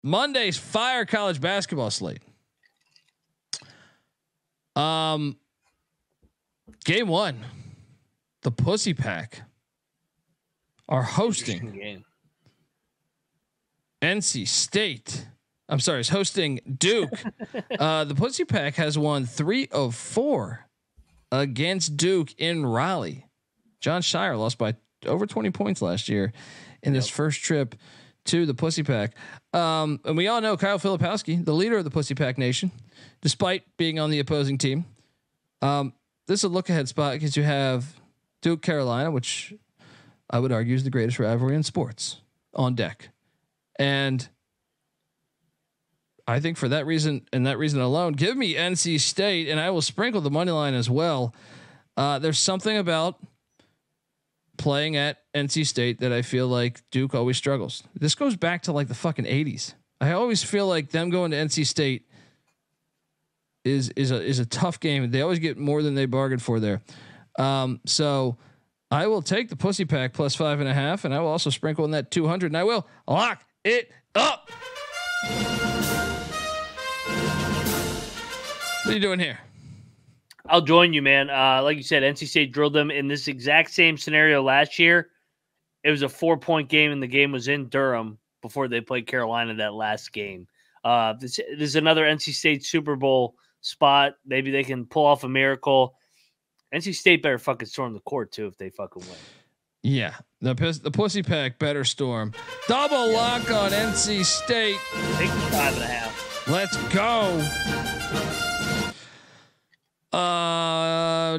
Monday's fire college basketball slate. Game 1, the Pussy Pack are hosting NC State. I'm sorry, it's hosting Duke. The Pussy Pack has won 3 of 4 against Duke in Raleigh. John Scheyer lost by over 20 points last year in his first trip to the Pussy Pack. And we all know Kyle Filipowski, the leader of the Pussy Pack Nation, despite being on the opposing team. This is a look ahead spot because you have Duke Carolina, which I would argue is the greatest rivalry in sports, on deck. And I think for that reason and that reason alone, give me NC State, and I will sprinkle the money line as well. There's something about playing at NC State that I feel like Duke always struggles. This goes back to like the fucking 80s. I always feel like them going to NC State is a tough game. They always get more than they bargained for there. So I will take the Pussy Pack plus 5.5, and I will also sprinkle in that 200, and I will lock it up. What are you doing here? I'll join you, man. Like you said, NC State drilled them in this exact same scenario last year. It was a 4-point game, and the game was in Durham before they played Carolina that last game. This is another NC State Super Bowl spot. Maybe they can pull off a miracle. NC State better fucking storm the court too if they fucking win. Yeah, the Pussy Pack better storm. Double lock on NC State. Take the 5.5. Let's go.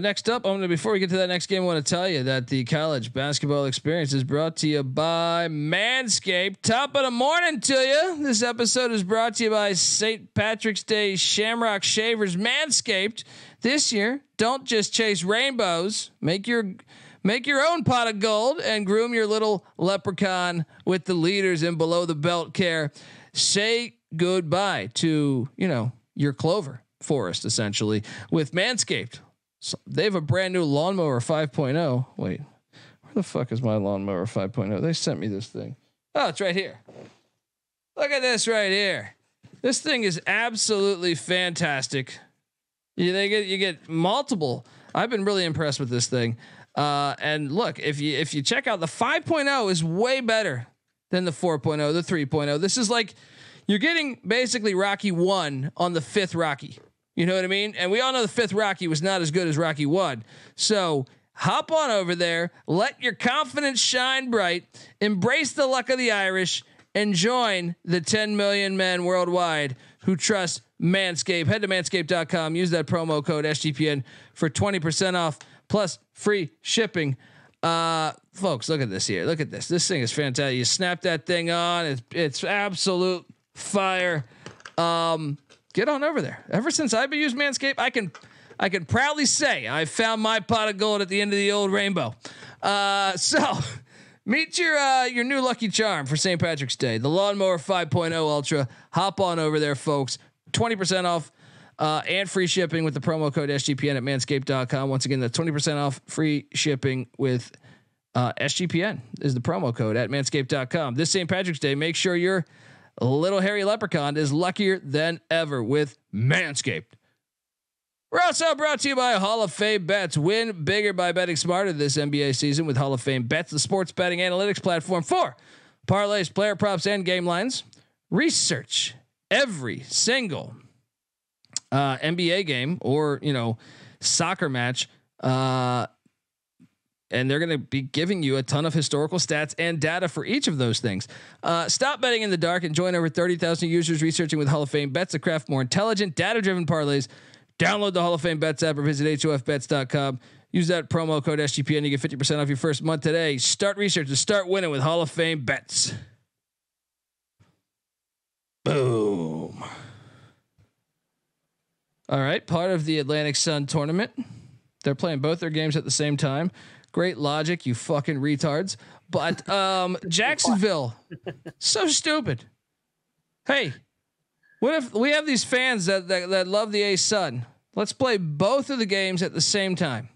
Next up, before we get to that next game, I want to tell you that the college basketball experience is brought to you by Manscaped. Top of the morning to you. This episode is brought to you by St. Patrick's Day Shamrock Shavers. Manscaped. This year, don't just chase rainbows. Make your own pot of gold and groom your little leprechaun with the leaders in below the belt care. Say goodbye to, your clover forest essentially with Manscaped. So they have a brand new lawnmower 5.0. Wait, where the fuck is my lawnmower 5.0? They sent me this thing. Oh, it's right here. Look at this right here. This thing is absolutely fantastic. You get multiple. I've been really impressed with this thing. And look, if you check out the 5.0 is way better than the 4.0, the 3.0. This is like you're getting basically Rocky 1 on the 5th Rocky. You know what I mean? And we all know the 5th Rocky was not as good as Rocky 1. So hop on over there, let your confidence shine bright, embrace the luck of the Irish, and join the 10 million men worldwide who trust Manscaped. Head to manscaped.com. Use that promo code SGPN for 20% off plus free shipping. Folks, look at this here. Look at this. This thing is fantastic. You snap that thing on. It's absolute fire. Get on over there. Ever since I've been using Manscaped, I can proudly say I found my pot of gold at the end of the old rainbow. So meet your new lucky charm for St. Patrick's Day, the Lawnmower 5.0 Ultra. Hop on over there, folks. 20% off and free shipping with the promo code SGPN at manscaped.com. Once again, that's 20% off free shipping with SGPN is the promo code at manscaped.com. This St. Patrick's Day, make sure your little hairy leprechaun is luckier than ever with Manscaped. We're also brought to you by Hall of Fame Bets. Win bigger by betting smarter this NBA season with Hall of Fame Bets, the sports betting analytics platform for parlays, player props, and game lines. Research every single NBA game or soccer match, and they're going to be giving you a ton of historical stats and data for each of those things. Stop betting in the dark and join over 30,000 users researching with Hall of Fame Bets to craft more intelligent, data-driven parlays. Download the Hall of Fame Bets app or visit HOFBets.com. Use that promo code SGPN. You get 50% off your first month today. Start research and start winning with Hall of Fame Bets. Boom. All right. Part of the Atlantic Sun Tournament. They're playing both their games at the same time. Great logic, you fucking retards. But Jacksonville, so stupid. Hey, what if we have these fans that love the ASUN? Let's play both of the games at the same time.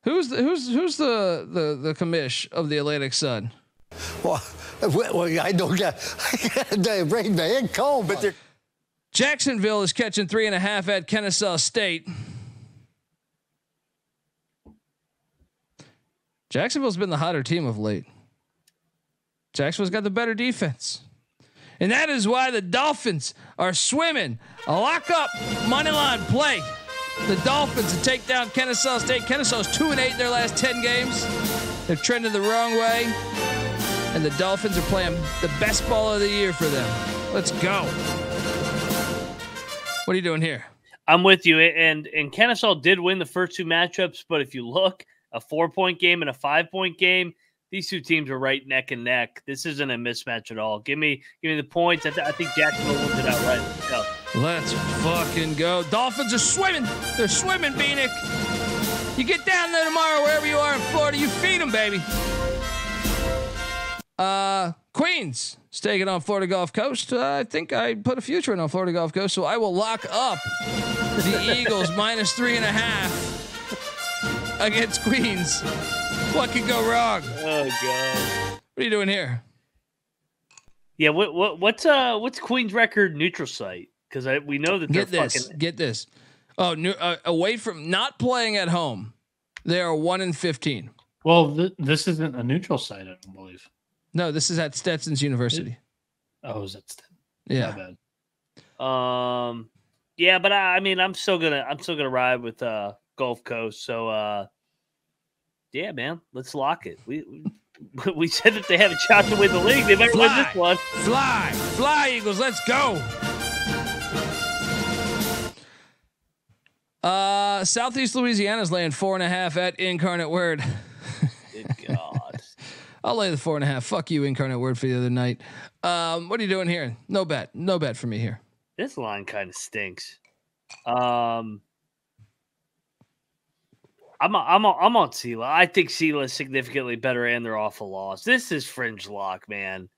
Who's the commish of the Atlantic Sun? Well, Well, I don't get rain, man. Cold, but they're. Jacksonville is catching 3.5 at Kennesaw State. Jacksonville's been the hotter team of late. Jacksonville's got the better defense. And that is why the Dolphins are swimming a lock-up moneyline play. The Dolphins to take down Kennesaw State. Kennesaw's 2-8 in their last 10 games. They're trending the wrong way. And the Dolphins are playing the best ball of the year for them. Let's go. What are you doing here? I'm with you. And Kennesaw did win the first two matchups, but if you look, a 4-point game and a 5-point game, these two teams are right neck and neck. This isn't a mismatch at all. Give me the points. I think Jacksonville wins it outright. Let's fucking go. Dolphins are swimming. They're swimming, Beanick. You get down there tomorrow, wherever you are in Florida, you feed them, baby. Queens is taking on Florida Gulf Coast. I think I put a future in on Florida Gulf Coast, so I will lock up the Eagles minus 3.5 against Queens. What could go wrong? Oh God! What are you doing here? Yeah, what's Queens' record neutral site? Because we know that they're Get this. Oh, away from not playing at home, they are 1-15. Well, this isn't a neutral site, I don't believe. No, this is at Stetson's University. Is that Stetson? Yeah. Not bad. Yeah, but I mean, I'm still gonna ride with Gulf Coast. So, yeah, man, let's lock it. We said that they have a shot to win the league. They better win this one. Fly, Eagles, let's go. Southeast Louisiana's laying 4.5 at Incarnate Word. Good God. I'll lay the 4.5. Fuck you, Incarnate Word, for the other night. What are you doing here? No bet for me here. This line kind of stinks. I'm on Sela. I think Sela is significantly better, and they're off a loss. This is fringe lock, man.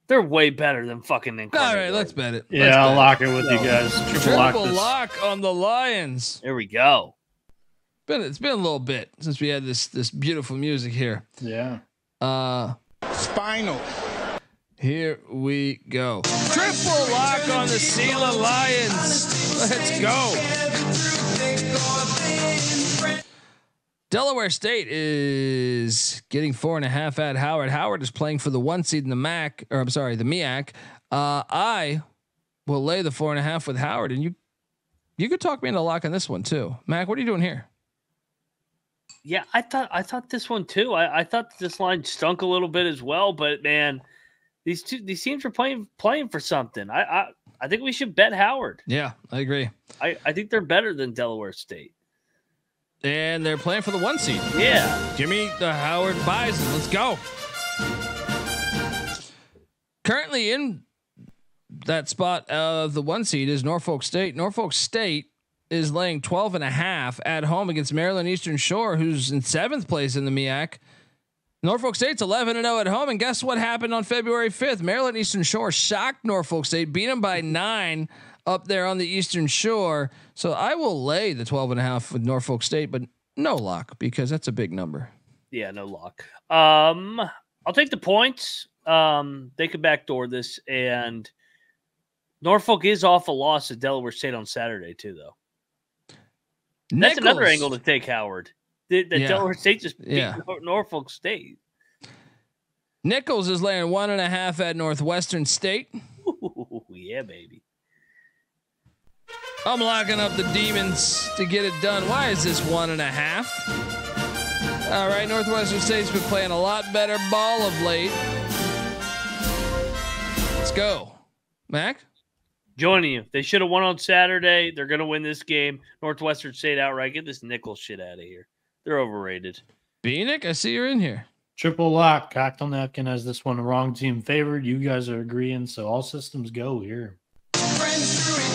They're way better than fucking Incarnate. All right, let's bet it. Yeah, I'll lock it with you guys. Triple lock on the Lions. There we go. It's been a little bit since we had this beautiful music here. Yeah. Spinal. Here we go. Triple lock on the Sela Lions. Let's go. Delaware State is getting 4.5 at Howard. Howard is playing for the 1 seed in the MAC, or I'm sorry, the MEAC. I will lay the 4.5 with Howard, and you could talk me into locking this one too. Mac, what are you doing here? Yeah, I thought this one too. I thought this line stunk a little bit as well, but man, these teams are playing for something. I think we should bet Howard. Yeah, I agree. I think they're better than Delaware State. And they're playing for the 1 seed. Yeah. Give me the Howard Bison. Let's go. Currently in that spot of the 1 seed is Norfolk State. Norfolk State is laying 12.5 at home against Maryland Eastern Shore, who's in 7th place in the MEAC. Norfolk State's 11-0 at home. And guess what happened on February 5th? Maryland Eastern Shore shocked Norfolk State, beat them by 9 up there on the Eastern Shore. So I will lay the 12.5 with Norfolk State, but no lock because that's a big number. Yeah, no lock. I'll take the points. They could backdoor this, and Norfolk is off a loss at Delaware State on Saturday too, though. Nicholls. That's another angle to take, Howard. Delaware State just beat Norfolk State. Nicholls is laying 1.5 at Northwestern State. Ooh, yeah, baby. I'm locking up the Demons to get it done. Why is this 1.5? All right, Northwestern State's been playing a lot better ball of late. Let's go. Mac? Joining you. They should have won on Saturday. They're going to win this game. Northwestern State outright. Get this Nicholls shit out of here. They're overrated. Beanick, I see you're in here. Triple lock. Cocktail Napkin has this one the wrong team favored. You guys are agreeing, so all systems go here.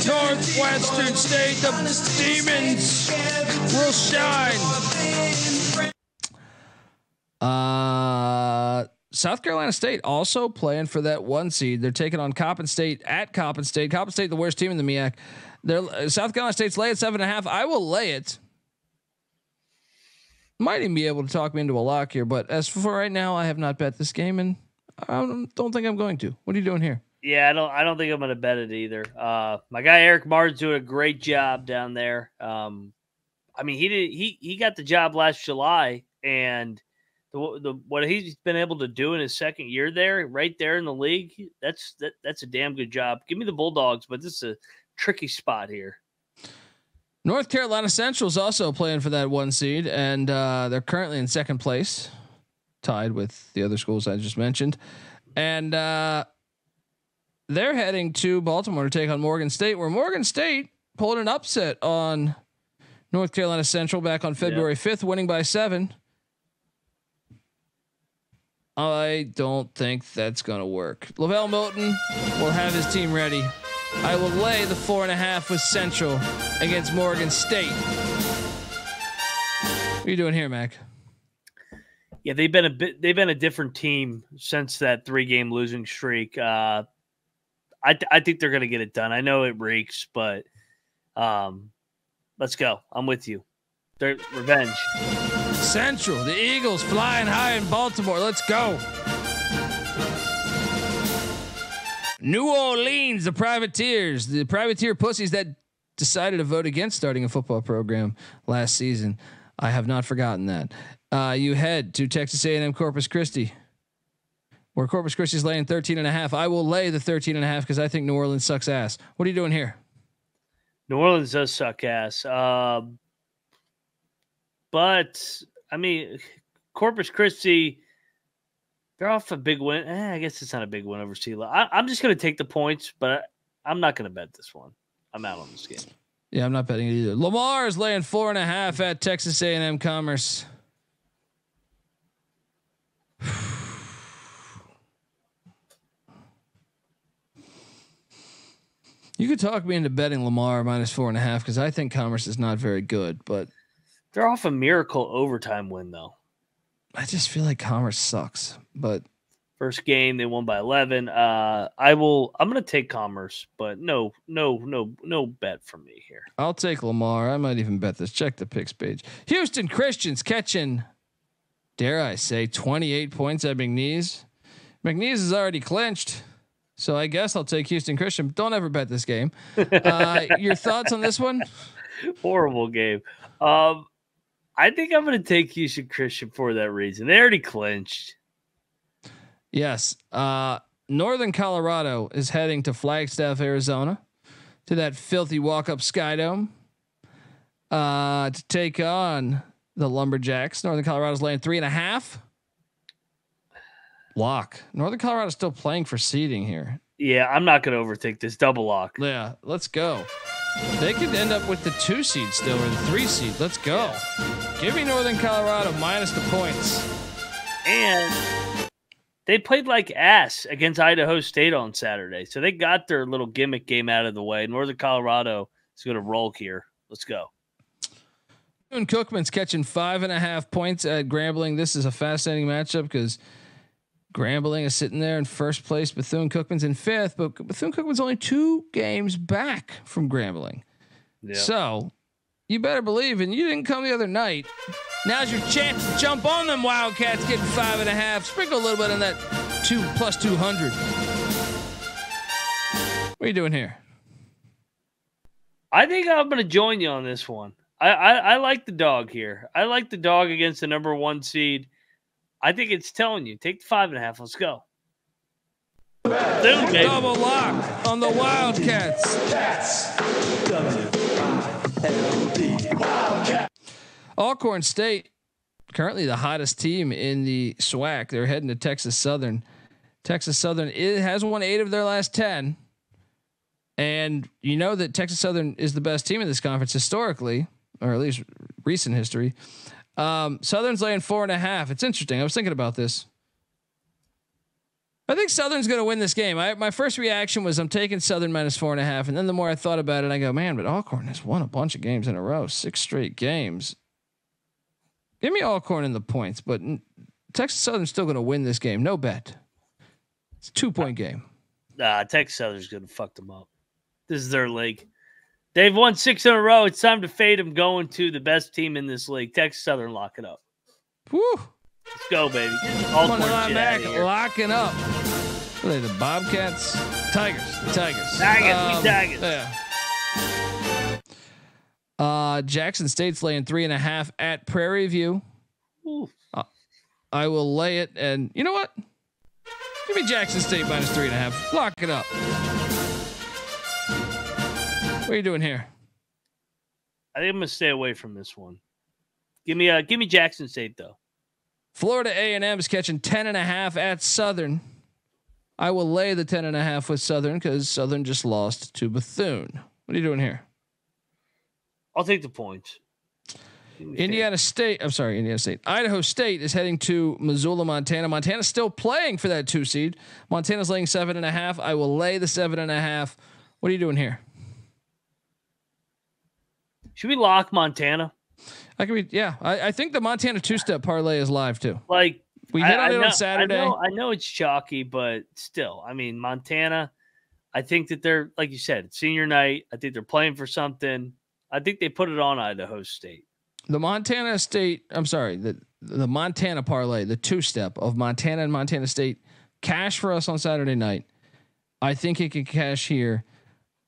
Northwestern State, the Demons will shine. South Carolina State also playing for that 1 seed. They're taking on Coppin State at Coppin State. Coppin State, the worst team in the MEAC. South Carolina State's lay at 7.5. I will lay it. Might even be able to talk me into a lock here, but as for right now, I have not bet this game, and I don't think I'm going to. What are you doing here? Yeah, I don't think I'm going to bet it either. My guy Eric Martin's doing a great job down there. I mean, he got the job last July, and what he's been able to do in his second year there, right there in the league, that's a damn good job. Give me the Bulldogs, but this is a tricky spot here. North Carolina Central is also playing for that 1 seed, and they're currently in second place, tied with the other schools I just mentioned, and they're heading to Baltimore to take on Morgan State, where Morgan State pulled an upset on North Carolina Central back on February 5th, winning by 7. I don't think that's going to work. LeVelle Moton will have his team ready. I will lay the 4.5 with Central against Morgan State. What are you doing here, Mac? Yeah, they've been a different team since that 3-game losing streak. I think they're going to get it done. I know it reeks, but let's go. I'm with you. They're revenge. Central, the Eagles flying high in Baltimore. Let's go. New Orleans, the privateer pussies that decided to vote against starting a football program last season. I have not forgotten that. You head to Texas A&M Corpus Christi, where Corpus Christi is laying 13.5. I will lay the 13.5 because I think New Orleans sucks ass. What are you doing here? New Orleans does suck ass. But I mean, Corpus Christi, they're off a big win. I guess it's not a big win over Sela. I'm just going to take the points, but I'm not going to bet this one. I'm out on this game. Yeah, I'm not betting it either. Lamar is laying 4.5 at Texas A&M Commerce. You could talk me into betting Lamar minus 4.5 because I think Commerce is not very good, but they're off a miracle overtime win though. I just feel like Commerce sucks. But first game they won by 11. I'm going to take Commerce, but no bet from me here. I'll take Lamar. I might even bet this. Check the picks page. Houston Christians catching, dare I say, 28 points at McNeese. McNeese is already clinched. So I guess I'll take Houston Christian. Don't ever bet this game. Your thoughts on this one? Horrible game. I think I'm going to take Houston Christian for that reason. They already clinched. Yes. Northern Colorado is heading to Flagstaff, Arizona, to that filthy walk-up Skydome to take on the Lumberjacks. Northern Colorado's laying 3.5. Lock. Northern Colorado's still playing for seeding here. Yeah, I'm not going to overthink this. Double lock. Yeah, let's go. They could end up with the 2 seed still or the 3 seed. Let's go. Give me Northern Colorado minus the points. And they played like ass against Idaho State on Saturday. So they got their little gimmick game out of the way. Northern Colorado is going to roll here. Let's go. Cookman's catching 5.5 points at Grambling. This is a fascinating matchup because Grambling is sitting there in first place. Bethune-Cookman's in 5th, but Bethune-Cookman's only 2 games back from Grambling. Yeah. So you better believe, and you didn't come the other night. Now's your chance to jump on them Wildcats, getting 5.5. Sprinkle a little bit on that 2 plus 200. What are you doing here? I think I'm going to join you on this one. I like the dog here. I like the dog against the number 1 seed. I think it's telling you, take the 5.5. Let's go. Double lock on the Wildcats. Alcorn State, currently the hottest team in the SWAC. They're heading to Texas Southern. Texas Southern has won 8 of their last 10. And you know that Texas Southern is the best team in this conference historically, or at least recent history. Southern's laying 4.5. It's interesting. I was thinking about this. I think Southern's going to win this game. My first reaction was I'm taking Southern minus 4.5. And then the more I thought about it, I go, man, but Alcorn has won a bunch of games in a row, 6 straight games. Give me Alcorn in the points, but Texas Southern's still going to win this game. No bet. It's a 2-point game. Texas Southern's going to fuck them up. This is their league. They've won 6 in a row. It's time to fade them going to the best team in this league. Texas Southern, lock it up. Woo. Let's go, baby. Alcorn shit out of here. Locking up. What are they, the Bobcats? Tigers. The Tigers. Tigers. Yeah. Jackson State's laying 3.5 at Prairie View. I will lay it, and you know what? Give me Jackson State minus 3.5. Lock it up. What are you doing here? I think I'm gonna stay away from this one. Give me Jackson State though. Florida A&M is catching 10.5 at Southern. I will lay the 10.5 with Southern because Southern just lost to Bethune. What are you doing here? I'll take the points. Indiana State. Idaho State is heading to Missoula, Montana. Montana's still playing for that 2 seed. Montana's laying 7.5. I will lay the 7.5. What are you doing here? Should we lock Montana? I think the Montana 2-step parlay is live too. Like we hit on it on Saturday. I know it's chalky, but still, I mean, Montana, I think that they're, like you said, it's senior night. I think they're playing for something. I think they put it on Idaho State. The Montana State, the Montana parlay, the 2-step of Montana and Montana State cash for us on Saturday night. I think it can cash here.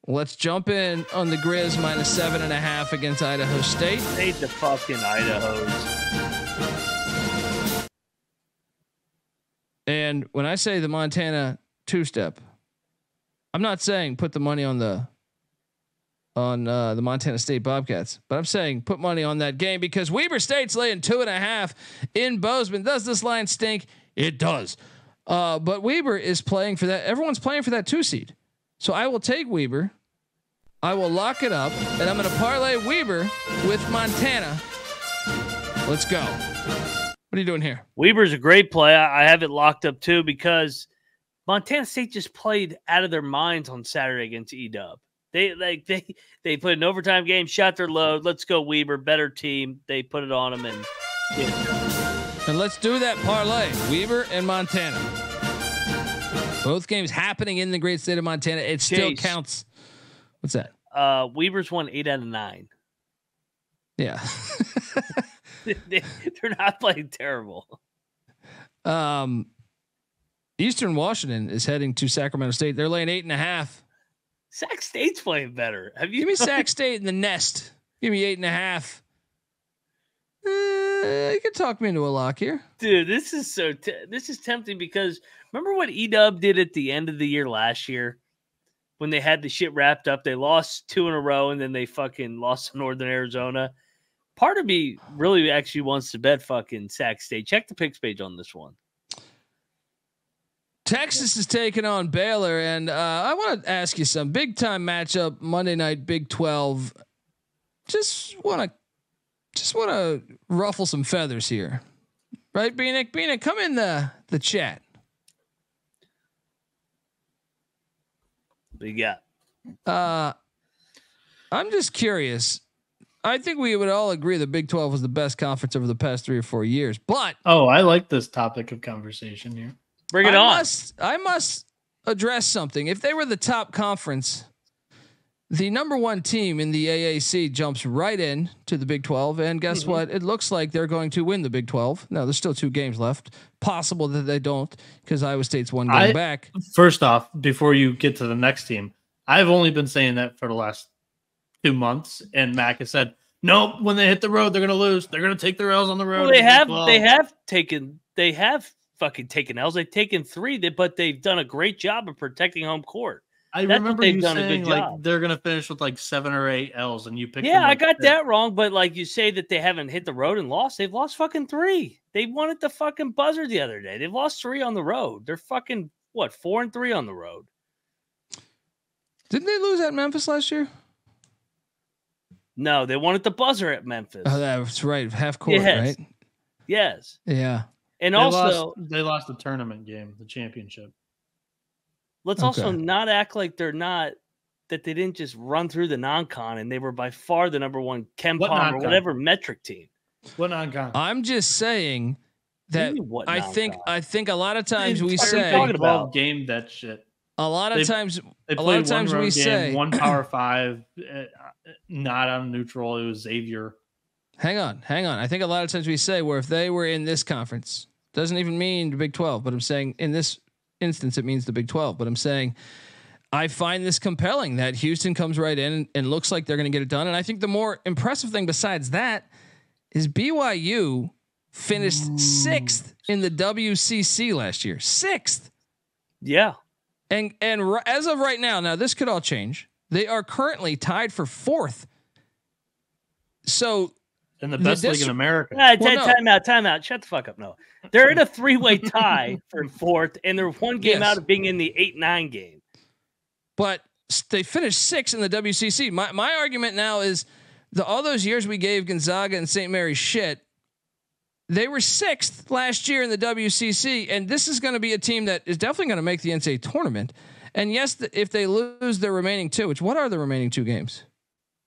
Let's jump in on the Grizz minus 7.5 against Idaho State. Hate the fucking Idahos. And when I say the Montana 2-step, I'm not saying put the money on the Montana State Bobcats, but I'm saying put money on that game because Weber State's laying 2.5 in Bozeman. Does this line stink? It does. But Weber is playing for that. Everyone's playing for that 2 seed. So I will take Weber. I will lock it up, and I'm going to parlay Weber with Montana. Let's go. What are you doing here? Weber's a great play. I have it locked up too because Montana State just played out of their minds on Saturday against EW. They played an overtime game, shot their load. Let's go Weber, better team. They put it on them and And let's do that parlay. Weber and Montana. Both games happening in the great state of Montana. It still counts. What's that? Weber's won 8 out of 9. Yeah. They're not playing terrible. Eastern Washington is heading to Sacramento State. They're laying 8.5. Sac State's playing better. Give me Sac State in the nest. Give me 8.5. You can talk me into a lock here, dude. This is this is tempting because remember what EW did at the end of the year last year when they had the shit wrapped up. They lost 2 in a row and then they fucking lost to Northern Arizona. Part of me really actually wants to bet fucking Sac State. Check the picks page on this one. Texas is taking on Baylor, and I want to ask you some big time matchup Monday night Big 12. Just want to ruffle some feathers here, right? Beanick, come in the chat. What you got? I'm just curious. I think we would all agree the Big 12 was the best conference over the past 3 or 4 years, but I like this topic of conversation here. Bring it on. I must address something. If they were the top conference, the number 1 team in the AAC jumps right in to the Big 12. And guess what? It looks like they're going to win the Big 12. Now there's still 2 games left. Possible that they don't because Iowa State's 1 game back. First off, before you get to the next team, I've only been saying that for the last 2 months. And Mac has said, nope, when they hit the road, they're going to lose. They're going to take their L's on the road. Well, they have fucking taken L's. They've taken 3, but they've done a great job of protecting home court. I remember you saying like they're going to finish with like 7 or 8 L's, and you picked. Yeah, I got that wrong. But like you say that they haven't hit the road and lost. They've lost fucking 3. They won at the fucking buzzer the other day. They've lost 3 on the road. They're fucking 4-3 on the road. Didn't they lose at Memphis last year? No, they won at the buzzer at Memphis. Oh, that's right. Half court, right? Yes. Yeah. And they lost the tournament game, the championship. Let's also not act like that they didn't just run through the non-con and they were by far the number 1 KenPom or whatever metric team. What non-con? I'm just saying that I think a lot of times we say talking about game that shit. A lot of times we say 1 Power 5, not on neutral. It was Xavier. Hang on. I think a lot of times we say where if they were in this conference, doesn't even mean the Big 12, but I'm saying in this instance it means the Big 12. But I'm saying I find this compelling that Houston comes right in and looks like they're going to get it done. And I think the more impressive thing besides that is BYU finished 6th in the WCC last year. 6th. Yeah. And as of right now this could all change. They are currently tied for 4th. So in the best league in America. Time out. Shut the fuck up. No, they're in a 3-way tie for 4th, and they're one game out of being in the 8-9 game. But they finished 6th in the WCC. My argument now is all those years we gave Gonzaga and St. Mary's shit, they were 6th last year in the WCC, and this is going to be a team that is definitely going to make the NCAA tournament. And yes, if they lose their remaining 2, which what are the remaining 2 games?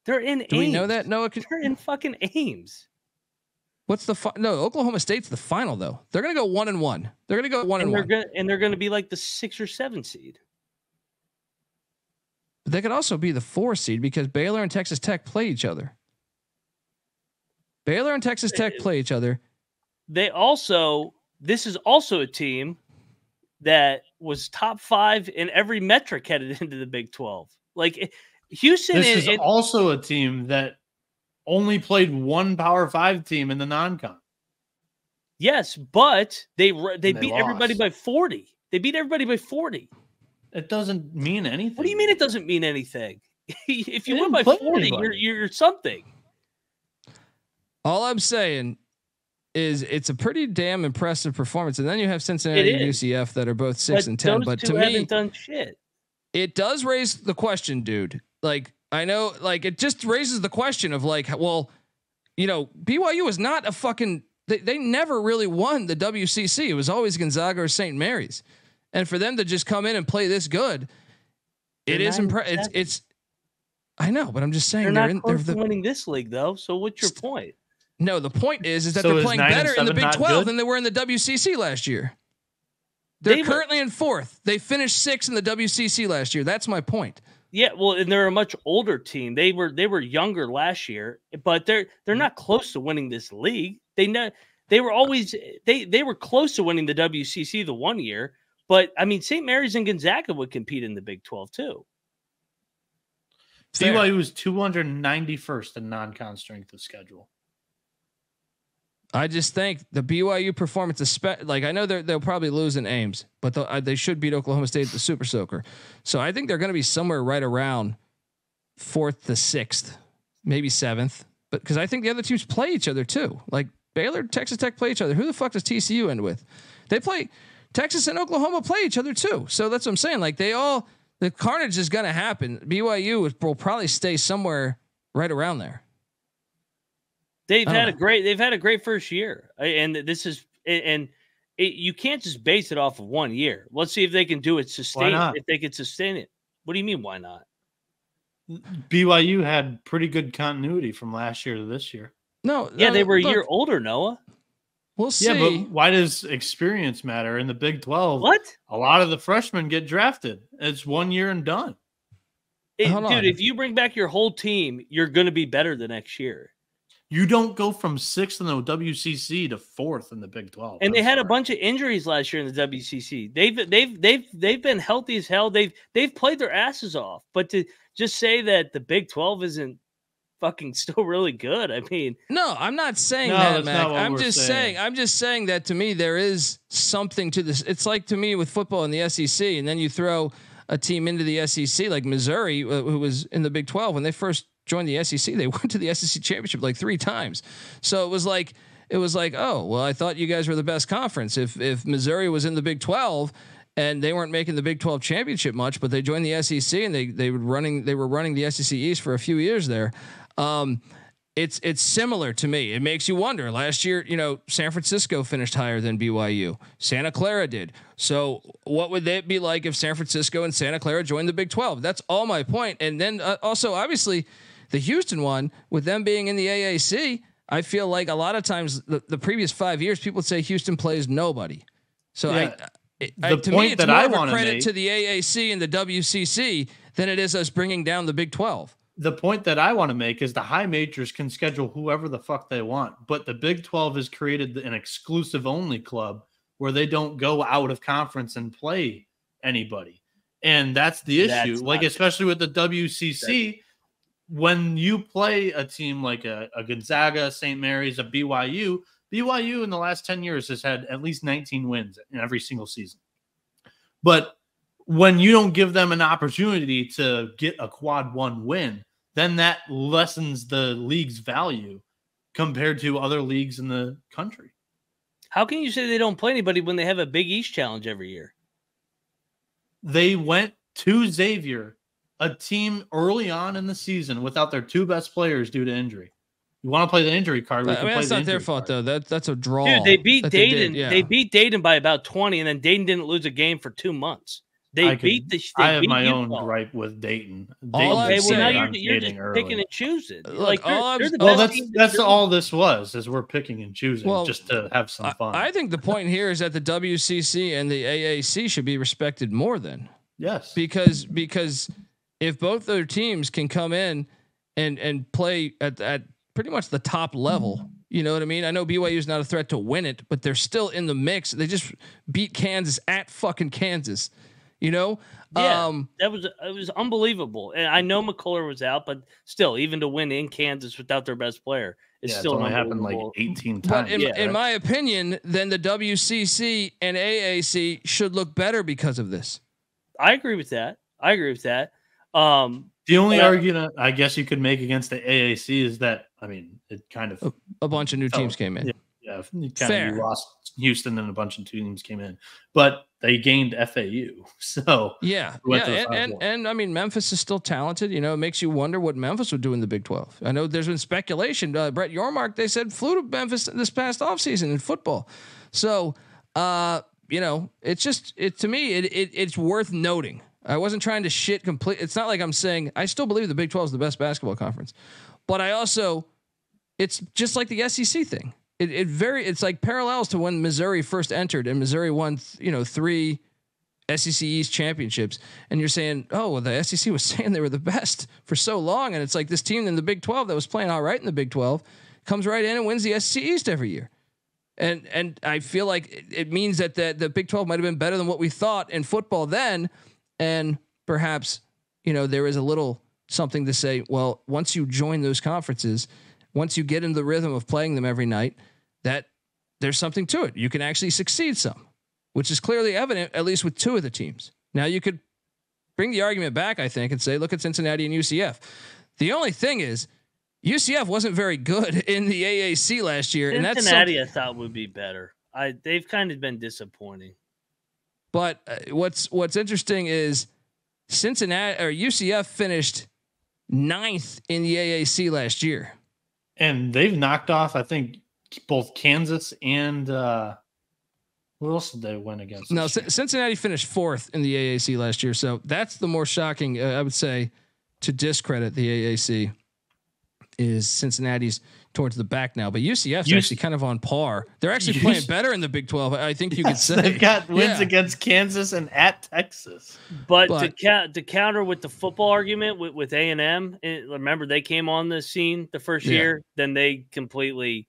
They're in Ames. Do we know that? No, they're in fucking Ames. What's the no? Oklahoma State's the final though. They're gonna go 1-1. They're gonna go 1-1. They're gonna be like the 6 or 7 seed. But they could also be the 4 seed because Baylor and Texas Tech play each other. This is also a team that was top 5 in every metric headed into the Big 12. Like Houston is also a team that only played one Power 5 team in the non-con. Yes, but they beat everybody by 40. They beat everybody by 40. It doesn't mean anything. What do you mean it doesn't mean anything? If you win by 40, you're something. All I'm saying is it's a pretty damn impressive performance. And then you have Cincinnati and UCF that are both 6 and 10. But to me, haven't done shit. It does raise the question, dude. Like, I know, like, it just raises the question of like, well, BYU is not a fucking, they never really won the WCC. It was always Gonzaga or St. Mary's. And for them to just come in and play this good, it is impressive. It's, I know, but I'm just saying they're winning this league though. So what's your point? No, the point is that they're playing better in the Big 12 than they were in the WCC last year. They're currently in 4th. They finished 6th in the WCC last year. That's my point. Yeah, well, and they're a much older team. They were younger last year, but they're not close to winning this league. They were always they were close to winning the WCC the one year, but I mean St. Mary's and Gonzaga would compete in the Big 12 too. BYU was 291st in non-con strength of schedule. I just think the BYU performance, like I know they'll probably lose in Ames, but they should beat Oklahoma State at the Super Soaker. So I think they're going to be somewhere right around 4th to 6th, maybe 7th. But because I think the other teams play each other too. Like Baylor, Texas Tech play each other. Who the fuck does TCU end with? They play Texas and Oklahoma play each other too. So that's what I'm saying. Like the carnage is going to happen. BYU will probably stay somewhere right around there. They've had a great first year, and you can't just base it off of 1 year. Let's see if they can do it. If they can sustain it. What do you mean? Why not? BYU had pretty good continuity from last year to this year. They were a year older, Noah. We'll see. Yeah, but why does experience matter in the Big 12? What? A lot of the freshmen get drafted. It's 1 year and done. Dude, if you bring back your whole team, you're going to be better the next year. You don't go from 6th in the WCC to 4th in the Big 12. And they had a bunch of injuries last year in the WCC. They've been healthy as hell. They've played their asses off. But to just say that the Big 12 isn't fucking still really good, I mean, no, I'm not saying that, Mac. I'm just saying that to me there is something to this. It's like to me with football in the SEC, and then you throw a team into the SEC like Missouri, who was in the Big 12 when they first joined the SEC. They went to the SEC championship like 3 times. So it was like, oh, well, I thought you guys were the best conference. If Missouri was in the Big 12 and they weren't making the Big 12 championship much, but they joined the SEC and they were running the SEC East for a few years there. It's similar to me. It makes you wonder. Last year, San Francisco finished higher than BYU. Santa Clara did. So what would it be like if San Francisco and Santa Clara joined the Big 12? That's all my point. And then also, obviously, the Houston one, with them being in the AAC, I feel like a lot of times the previous 5 years, people would say Houston plays nobody. So to me, it's more of a credit to the AAC and the WCC than it is us bringing down the Big 12. the point that I want to make is the high majors can schedule whoever the fuck they want, but the Big 12 has created an exclusive only club where they don't go out of conference and play anybody. And that's the issue. Like, especially with the WCC, when you play a team like a Gonzaga, St. Mary's, a BYU in the last 10 years has had at least 19 wins in every single season. But when you don't give them an opportunity to get a quad one win, then that lessens the league's value compared to other leagues in the country. How can you say they don't play anybody when they have a Big East challenge every year? They went to Xavier, a team early on in the season, without their two best players due to injury. You want to play the injury card? That's not their fault, though. That's a draw. Dude, they beat Dayton. They beat Dayton by about 20, and then Dayton didn't lose a game for 2 months. I have my own gripe with Dayton. Now you're just picking and choosing. Look, that's all this was, is we're picking and choosing just to have some fun. I think the point here is that the WCC and the AAC should be respected more than. Yes. Because if both their teams can come in and play at pretty much the top level, you know what I mean? I know BYU is not a threat to win it, but they're still in the mix. They just beat Kansas at fucking Kansas. You know, it was unbelievable. And I know McCullough was out, but still, even to win in Kansas without their best player, it's still only happened like 18 times. But in my opinion, then the WCC and AAC should look better because of this. I agree with that. The only argument I guess you could make against the AAC is that, I mean, it kind of a bunch of new teams came in. Yeah, you lost Houston and a bunch of teams came in, but they gained FAU. So and I mean, Memphis is still talented. You know, it makes you wonder what Memphis would do in the Big 12. I know there's been speculation. Brett Yormark, they said, flew to Memphis this past offseason in football. So, you know, to me, it's worth noting. I wasn't trying to shit complete. It's not like I'm saying I still believe the Big 12 is the best basketball conference, but it's just like the SEC thing. It's like parallels to when Missouri first entered and Missouri won, 3 SEC East championships. And you're saying, oh, well, the SEC was saying they were the best for so long. And it's like this team in the Big 12 that was playing all right in the Big 12 comes right in and wins the SEC East every year. And I feel like it means that the Big 12 might've been better than what we thought in football then. And perhaps, there is a little something to say, well, once you join those conferences, once you get into the rhythm of playing them every night, that there's something to it. You can actually succeed some, which is clearly evident, at least with 2 of the teams. Now you could bring the argument back, I think, and say, look at Cincinnati and UCF. The only thing is UCF wasn't very good in the AAC last year. Cincinnati, I thought would be better. They've kind of been disappointing. But what's interesting is Cincinnati or UCF finished 9th in the AAC last year. And they've knocked off, I think, both Kansas and who else did they win against? No, Cincinnati finished 4th in the AAC last year. So that's the more shocking, I would say, to discredit the AAC is Cincinnati's towards the back now. But UCF's actually kind of on par. They're actually playing better in the Big 12. I think you could say. They've got wins against Kansas and at Texas. But to counter with the football argument with A&M, remember they came on the scene the first year, then they completely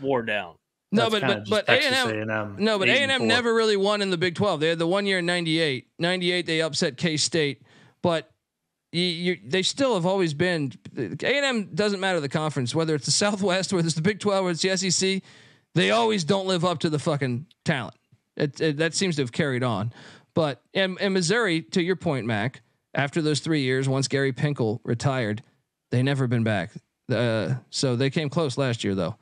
wore down. No, but A&M. No, but A&M never really won in the Big 12. They had the 1 year in 98. 98 they upset K-State, but they still have always been. A&M doesn't matter the conference, whether it's the Southwest, whether it's the Big 12, or it's the SEC. They always don't live up to the fucking talent. That seems to have carried on. But and Missouri, to your point, Mac, after those 3 years, once Gary Pinkel retired, they never been back. So they came close last year, though.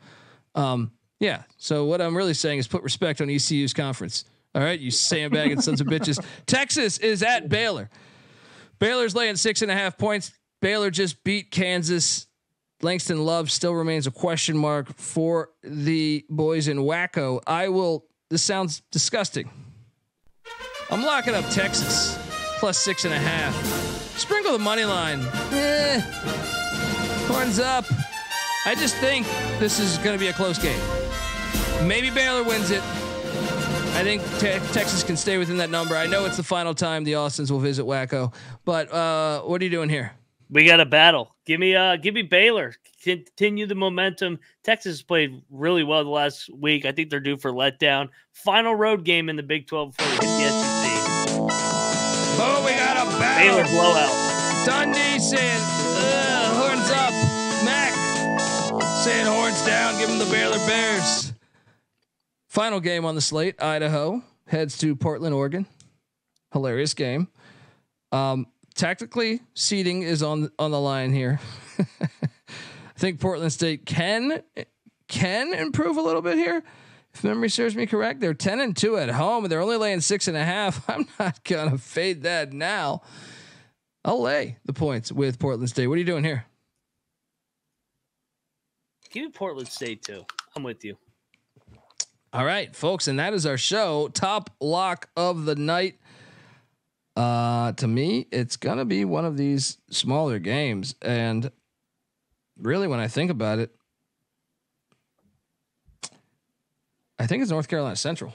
Yeah. So what I'm really saying is put respect on ECU's conference. All right, you sandbagging sons of bitches. Texas is at Baylor. Baylor's laying 6.5 points. Baylor just beat Kansas. Langston Love still remains a question mark for the boys in Waco. This sounds disgusting. I'm locking up Texas plus 6.5. Sprinkle the money line. Horns up. I just think this is going to be a close game. Maybe Baylor wins it. I think Texas can stay within that number. I know it's the final time the Austins will visit Waco, but what are you doing here? We got a battle. Give me Baylor. Continue the momentum. Texas played really well the last week. I think they're due for letdown. Final road game in the Big 12 before we hit the SEC. Oh, we got a battle. Baylor blowout. Dundee saying, horns up. Mac saying horns down. Give them the Baylor Bears. Final game on the slate. Idaho heads to Portland, Oregon. Hilarious game. Tactically, seeding is on the line here. I think Portland State can improve a little bit here. If memory serves me correct, they're 10-2 at home, and they're only laying 6.5. I'm not gonna fade that now. I'll lay the points with Portland State. What are you doing here? Give me Portland State too. I'm with you. All right, folks, and that is our show. Top lock of the night. To me, it's gonna be one of these smaller games, and really, when I think about it, I think it's North Carolina Central.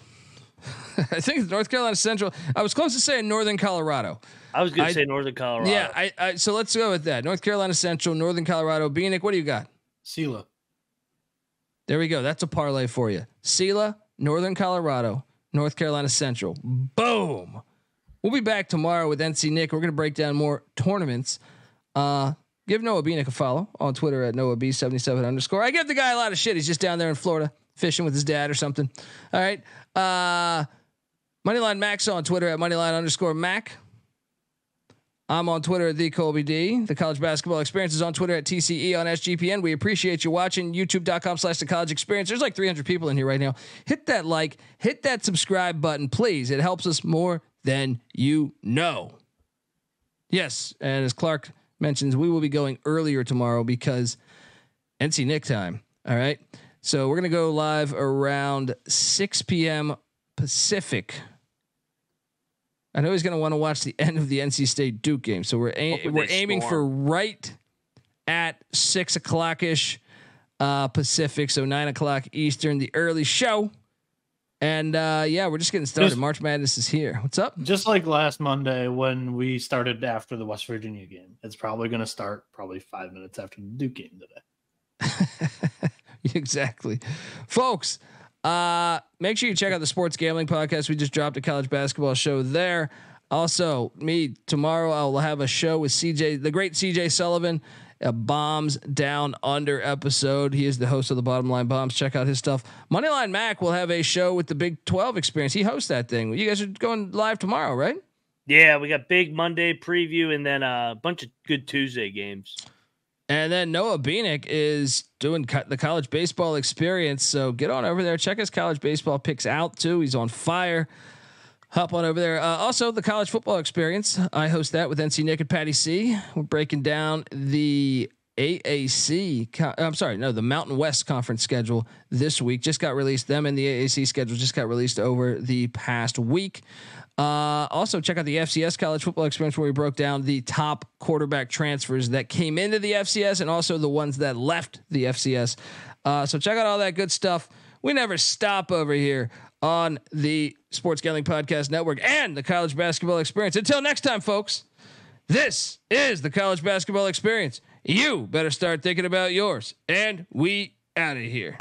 I think it's North Carolina Central. I was close to saying Northern Colorado. I was going to say Northern Colorado. Yeah, so let's go with that. North Carolina Central, Northern Colorado. Beanick, what do you got? Sela. There we go. That's a parlay for you. Sela, Northern Colorado, North Carolina Central. Boom. We'll be back tomorrow with NC Nick. We're going to break down more tournaments. Give Noah Beanick a follow on Twitter at NoahB77_. I give the guy a lot of shit. He's just down there in Florida fishing with his dad or something. All right. Moneyline Max on Twitter at Moneyline_Mac. I'm on Twitter at the Colby D. The College Basketball Experience is on Twitter at TCE on SGPN. We appreciate you watching. YouTube.com/The College Experience. There's like 300 people in here right now. Hit that like, hit that subscribe button, please. It helps us more than you know. Yes, and as Clark mentions, we will be going earlier tomorrow because NC Nick time. All right. So we're going to go live around 6 p.m. Pacific. I know he's going to want to watch the end of the NC State Duke game. So we're aiming for right at 6 o'clock ish Pacific. So 9 o'clock Eastern, the early show. And yeah, we're just getting started. March Madness is here. What's up? Just like last Monday when we started after the West Virginia game, it's probably going to start 5 minutes after the Duke game today. Exactly. Folks, make sure you check out the Sports Gambling Podcast. We just dropped a college basketball show there. Also, me tomorrow, I'll have a show with the great CJ Sullivan, a Bombs Down Under episode. He is the host of the Bottom Line Bombs. Check out his stuff. Moneyline Mac will have a show with the Big 12 Experience. He hosts that thing. You guys are going live tomorrow, right? Yeah, we got big Monday preview and then a bunch of good Tuesday games. And then Noah Beanick is doing the College Baseball Experience. So get on over there. Check his college baseball picks out too. He's on fire. Hop on over there. Also, the College Football Experience. I host that with NC Nick and Patty C. We're breaking down the the Mountain West Conference schedule this week. Just got released. Them and the AAC schedule just got released over the past week. Also check out the FCS College Football Experience where we broke down the top quarterback transfers that came into the FCS and also the ones that left the FCS. So check out all that good stuff. We never stop over here on the Sports Gambling Podcast Network and the College Basketball Experience. Until next time, folks, this is the College Basketball Experience. You better start thinking about yours, and we out of here.